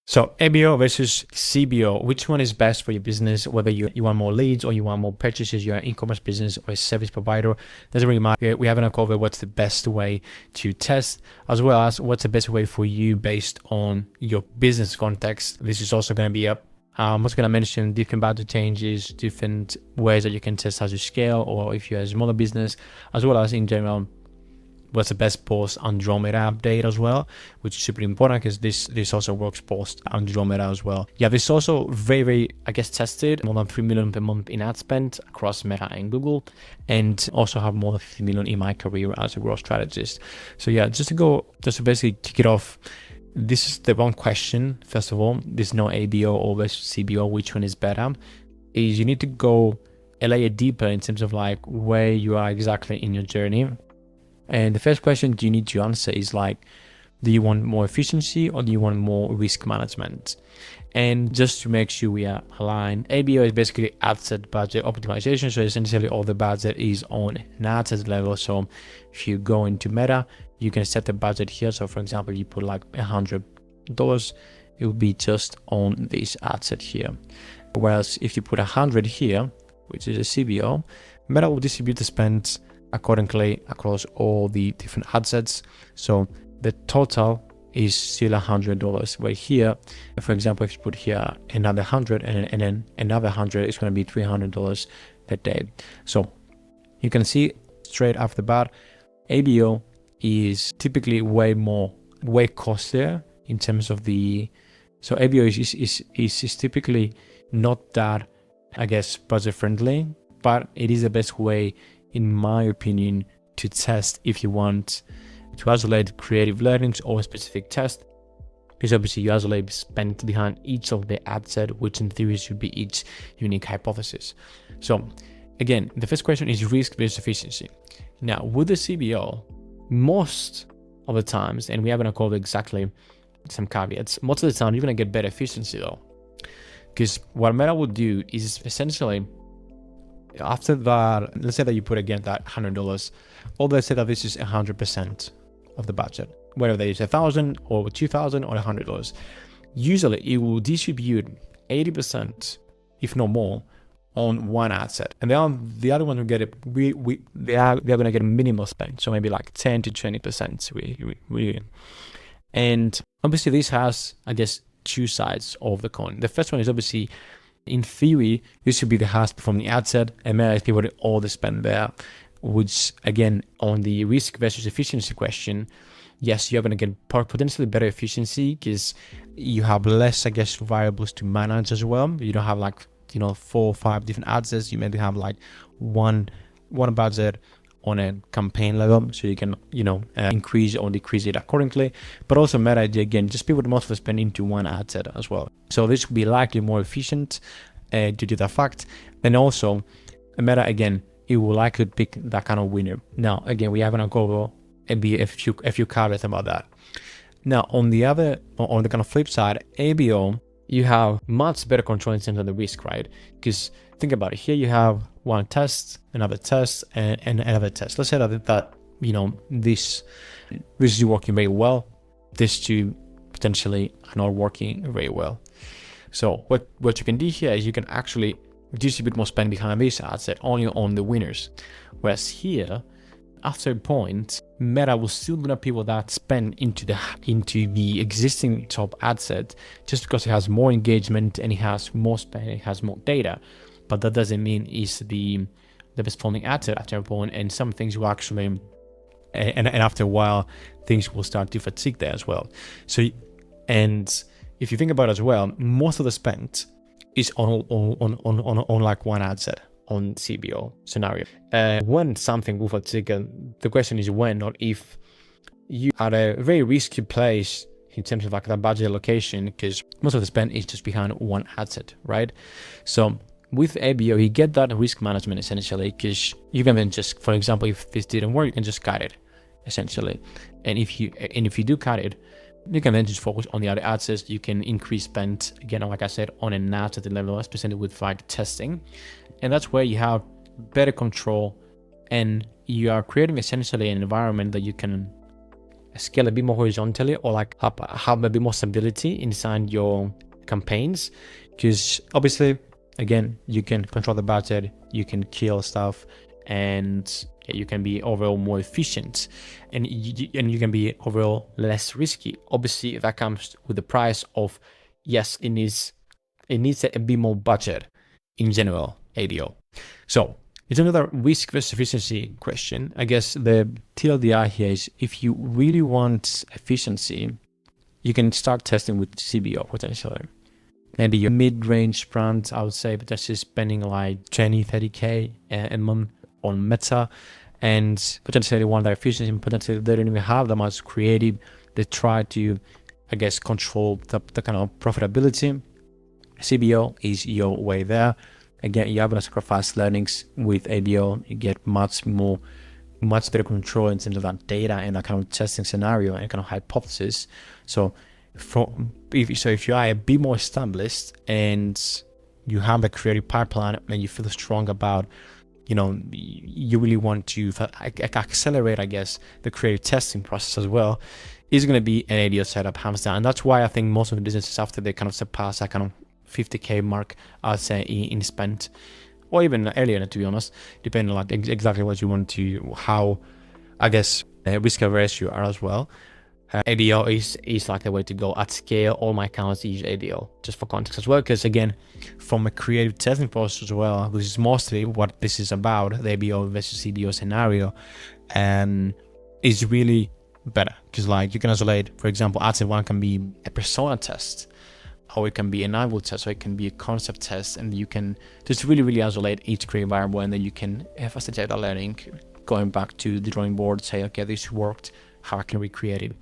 So ABO versus CBO, which one is best for your business? Whether you want more leads or you want more purchases, you're an e-commerce business or a service provider, doesn't really matter. We haven't covered what's the best way to test, as well as what's the best way for you based on your business context. This is also going to be up. I'm also going to mention different budget changes, different ways that you can test as you scale, or if you're a smaller business, as well as in general, what's the best post Andromeda update as well, which is super important because this also works post Andromeda as well. Yeah, this is also very, I guess, tested, more than 3 million per month in ad spend across Meta and Google, and also have more than 50 million in my career as a growth strategist. So yeah, just to basically kick it off, this is the one question. First of all, there's no ABO or CBO, which one is better, is you need to go a layer deeper in terms of like where you are exactly in your journey. And the first question you need to answer is like, do you want more efficiency or do you want more risk management? And just to make sure we are aligned, ABO is basically ad set budget optimization. So essentially all the budget is on an ad set level. So if you go into Meta, you can set the budget here. So for example, you put like $100, it will be just on this ad set here. Whereas if you put 100 here, which is a CBO, Meta will distribute the spend accordingly across all the different ad sets. So the total is still $100. Where here, for example, if you put here another 100 and then another 100, it's going to be $300 per day. So you can see straight off the bat, ABO is typically way costlier in terms of the. So ABO is typically not that, I guess, budget friendly, but it is the best way, in my opinion, to test if you want to isolate creative learnings or a specific test, because obviously you isolate spend behind each of the ad set, which in theory should be each unique hypothesis. So again, the first question is risk versus efficiency. Now with the CBO, most of the times, and we haven't covered exactly some caveats, most of the time you're going to get better efficiency though, because what Meta will do is essentially, after that, let's say that you put again that $100, or let's say that this is 100% of the budget, whether they use 1,000 or 2,000 or $100. Usually it will distribute 80%, if not more, on one ad set, and the other one will get it. They are going to get a minimal spend, so maybe like 10 to 20%. And obviously this has, I guess, two sides of the coin. The first one is obviously, in theory, this should be the highest performing ad set, and Meta is pivoting all the spend there, which again, on the risk versus efficiency question, yes, you're going to get potentially better efficiency because you have less, I guess, variables to manage as well. You don't have like, 4 or 5 different ad sets. You maybe have like one budget on a campaign level, so you can, increase or decrease it accordingly. But also Meta, again, just pivot most of the spend into one ad set as well. So this will be likely more efficient due to that fact. And also Meta, again, it will likely pick that kind of winner. Now, again, we haven't covered a few caveats about that. Now, on the kind of flip side, ABO, you have much better control in terms of the risk, right? Because think about it. Here you have one test, another test, and another test. Let's say that this is working very well. These two potentially are not working very well. So what you can do here is you can actually distribute more spend behind this ad set only on the winners. Whereas here, after a point, Meta will still gonna pivot that spend into the existing top ad set, just because it has more engagement and it has more spend, it has more data. But that doesn't mean it's the best performing ad set after a point, and some things will actually, and after a while, things will start to fatigue there as well. So, and if you think about it as well, most of the spend is on like one ad set on CBO scenario. When something will fatigue, the question is when, not if. You are at a very risky place in terms of like that budget allocation, because most of the spend is just behind one ad set, right? So with ABO, you get that risk management essentially, because you can then just, for example, if this didn't work, you can just cut it essentially. And if you do cut it, you can then just focus on the other ad sets. You can increase spend, again, like I said, on an ad set level, especially with like testing. And that's where you have better control, and you are creating essentially an environment that you can scale a bit more horizontally, or like have a bit more stability inside your campaigns, because obviously, again, you can control the budget, you can kill stuff, and you can be overall more efficient, and you can be overall less risky. Obviously, that comes with the price of, yes, it needs a bit more budget in general, ABO. So it's another risk versus efficiency question. I guess the TLDR here is, if you really want efficiency, you can start testing with CBO potentially. Maybe your mid-range brand, I would say, potentially spending like 20, 30K a month on Meta, and potentially one that efficiency, and potentially they don't even have that much creative. They try to, I guess, control the kind of profitability. CBO is your way there. Again, you have to sacrifice learnings with ABO. You get much better control in terms of that data and that kind of testing scenario and kind of hypothesis. So if you are a bit more established and you have a creative pipeline and you feel strong about, you really want to accelerate, I guess, the creative testing process as well, is going to be an ABO setup, hands down. And that's why I think most of the businesses, after they kind of surpass that kind of 50K mark, I'd say, in spend, or even earlier, to be honest, depending on like exactly what you want to, how, I guess, risk averse you are as well. ABO is like a way to go at scale. All my accounts use ABO, just for context as well, because again, from a creative testing process as well, which is mostly what this is about, the ABO versus CBO scenario, and is really better, because like you can isolate, for example, ad set one can be a persona test, or it can be an eyeball test, or it can be a concept test, and you can just really isolate each creative variable, and then you can facilitate that learning, going back to the drawing board, say, okay, this worked, how I can recreate it.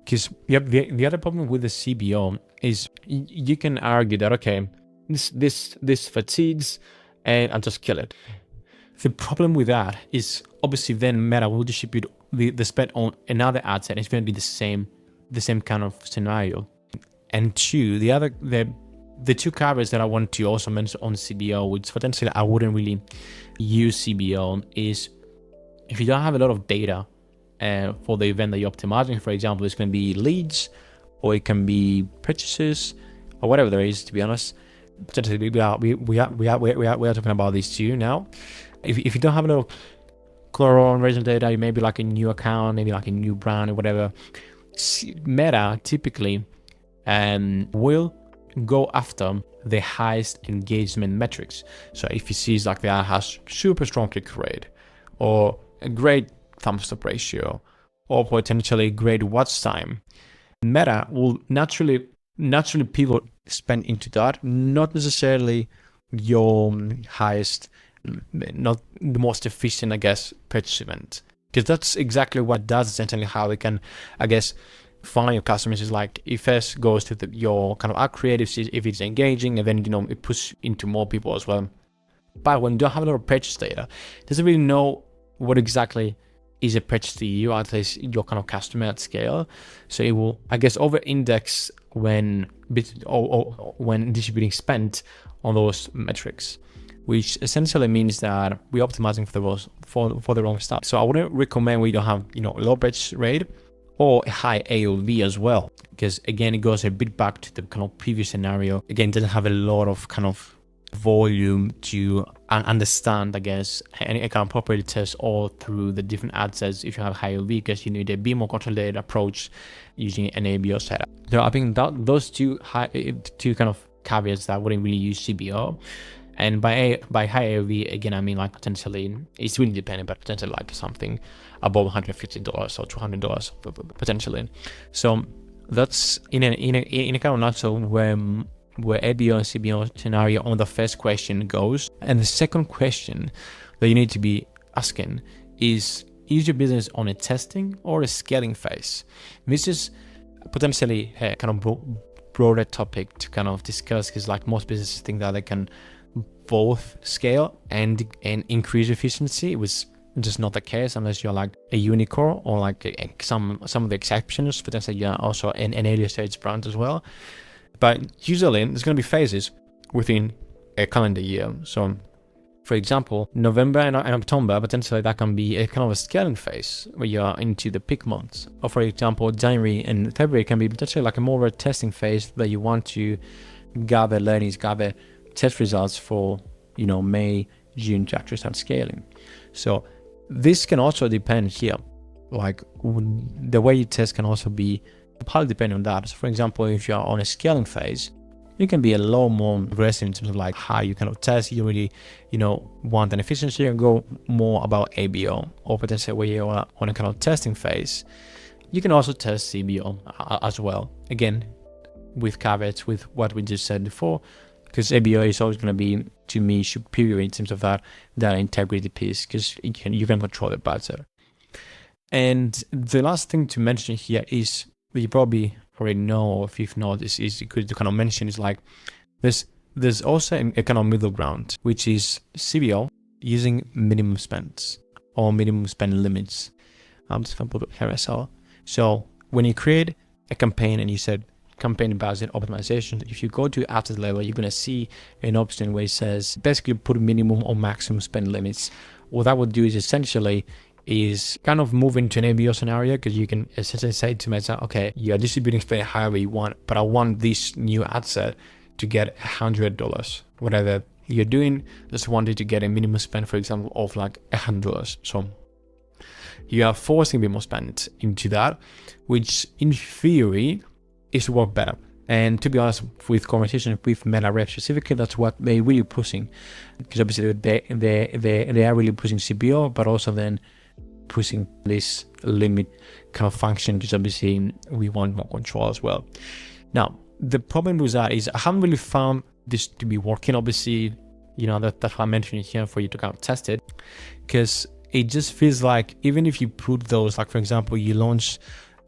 Because the other problem with the CBO is you can argue that, okay, this fatigues, and I'll just kill it. The problem with that is, obviously, then Meta will distribute the spend on another ad set. It's going to be the same kind of scenario. And two, the two caveats that I want to also mention on CBO, which potentially I wouldn't really use CBO, is if you don't have a lot of data for the event that you're optimizing. For example, it's going to be leads, or it can be purchases, or whatever there is, to be honest. Potentially, we are talking about these two now. If you don't have a lot of clear on regional data, maybe like a new account, maybe like a new brand or whatever, Meta typically will go after the highest engagement metrics. So if he sees like the ad has super strong click rate, or a great thumbs up ratio, or potentially great watch time, Meta will naturally people spend into that, not necessarily your highest, not the most efficient, I guess, purchase event, because that's exactly what it does. Essentially, how they can, I guess, find your customers is like, it first goes to your kind of ad creative, if it's engaging, and then it pushes into more people as well. But when you don't have a lot of purchase data, it doesn't really know what exactly is a purchase to you, at least your kind of customer at scale. So it will, I guess, over-index when distributing spend on those metrics, which essentially means that we're optimizing for the wrong stuff. So I wouldn't recommend we don't have low purchase rate or a high AOV as well, because again, it goes a bit back to the kind of previous scenario. Again, it doesn't have a lot of kind of volume to understand, I guess, and it can properly test all through the different ad sets if you have high AOV, because you need a bit more consolidated approach using an ABO setup. So I think that those two kind of caveats that I wouldn't really use CBO. And by high AOV, again, I mean like potentially, it's really dependent, but potentially like something above $150 or $200 potentially. So that's in a kind of nutshell where ABO and CBO scenario on the first question goes. And the second question that you need to be asking is your business on a testing or a scaling phase? This is potentially a kind of broader topic to kind of discuss, because like most businesses think that they can both scale and increase efficiency. It was just not the case unless you're like a unicorn or like some of the exceptions, potentially you're also an earlier stage brand as well. But usually there's going to be phases within a calendar year. So For example, November and October, potentially that can be a kind of a scaling phase where you are into the peak months. Or for example, January and February can be potentially like a more of a testing phase that you want to gather learnings, gather test results for, May, June to actually start scaling. So this can also depend here. Like the way you test can also be partly depending on that. So for example, if you're on a scaling phase, you can be a lot more aggressive in terms of like how you kind of test. You really, want an efficiency and go more about ABO, or potentially where you are on a kind of testing phase. You can also test CBO as well. Again, with caveats with what we just said before, because ABO is always going to be, to me, superior in terms of that integrity piece, because you can control it better. And the last thing to mention here is, you probably already know, or if not, is good to kind of mention, is like there's also a kind of middle ground, which is CBO using minimum spends or minimum spend limits. I'm just going to put carousel. So when you create a campaign and you said campaign budget optimization, if you go to asset level, you're going to see an option where it says basically put minimum or maximum spend limits. What that would do is essentially is kind of move into an ABO scenario, because you can essentially say to myself, okay, you're distributing spend however you want, but I want this new ad set to get $100. Whatever you're doing, just wanted to get a minimum spend, for example, of like $100. So you are forcing people spend into that, which in theory is to work better. And to be honest, with conversations with Meta Reps specifically, that's what they're really pushing, because obviously they are really pushing CBO, but also then pushing this limit kind of function, because obviously we want more control as well. Now, the problem with that is I haven't really found this to be working. Obviously, that's why I mentioned it here for you to kind of test it, because it just feels like even if you put those, like for example, you launch,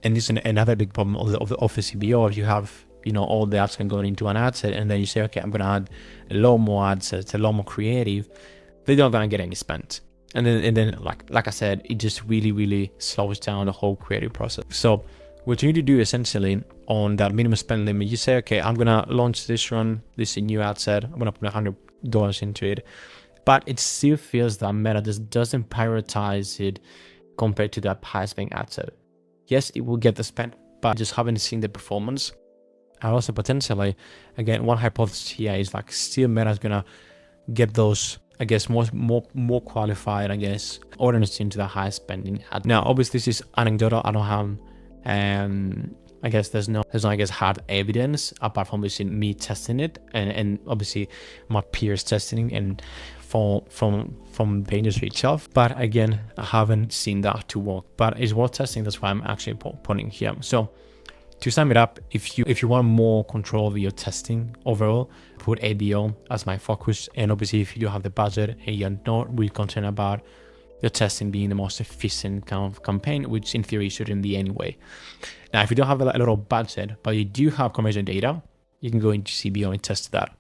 and this is another big problem of the CBO, if you have all the ads can go into an ad set, and then you say, okay, I'm going to add a lot more ad sets, a lot more creative, they're not going to get any spent. And then like I said, it just really, really slows down the whole creative process. So what you need to do essentially on that minimum spend limit, you say, okay, I'm going to launch this new ad set. I'm going to put $100 into it. But it still feels that Meta just doesn't prioritize it compared to that highest paying ad set. Yes, it will get the spend, but I just haven't seen the performance. And also potentially, again, one hypothesis here is like still Meta is going to get those, I guess, more qualified, I guess, audience into the high spending ad. Now, obviously, this is anecdotal. I don't have, I guess there's no, I guess, hard evidence apart from obviously me testing it and obviously my peers testing and from the industry itself. But again, I haven't seen that to work. But it's worth testing. That's why I'm actually putting here. So to sum it up, if you want more control of your testing overall, put ABO as my focus. And obviously, if you do have the budget and you're not really concerned about your testing being the most efficient kind of campaign, which in theory shouldn't be anyway. Now, if you don't have a lot of budget, but you do have conversion data, you can go into CBO and test that.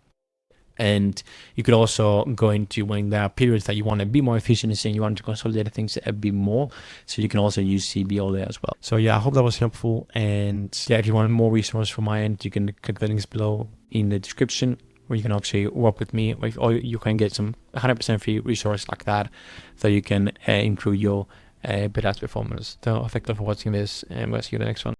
And you could also go into when there are periods that you want to be more efficient and you want to consolidate things a bit more. So you can also use CBO there as well. So yeah, I hope that was helpful. And yeah, if you want more resources from my end, you can click the links below in the description, where you can actually work with me, or you can get some 100% free resource like that, so you can improve your bid ads performance. So thank you for watching this, and we'll see you in the next one.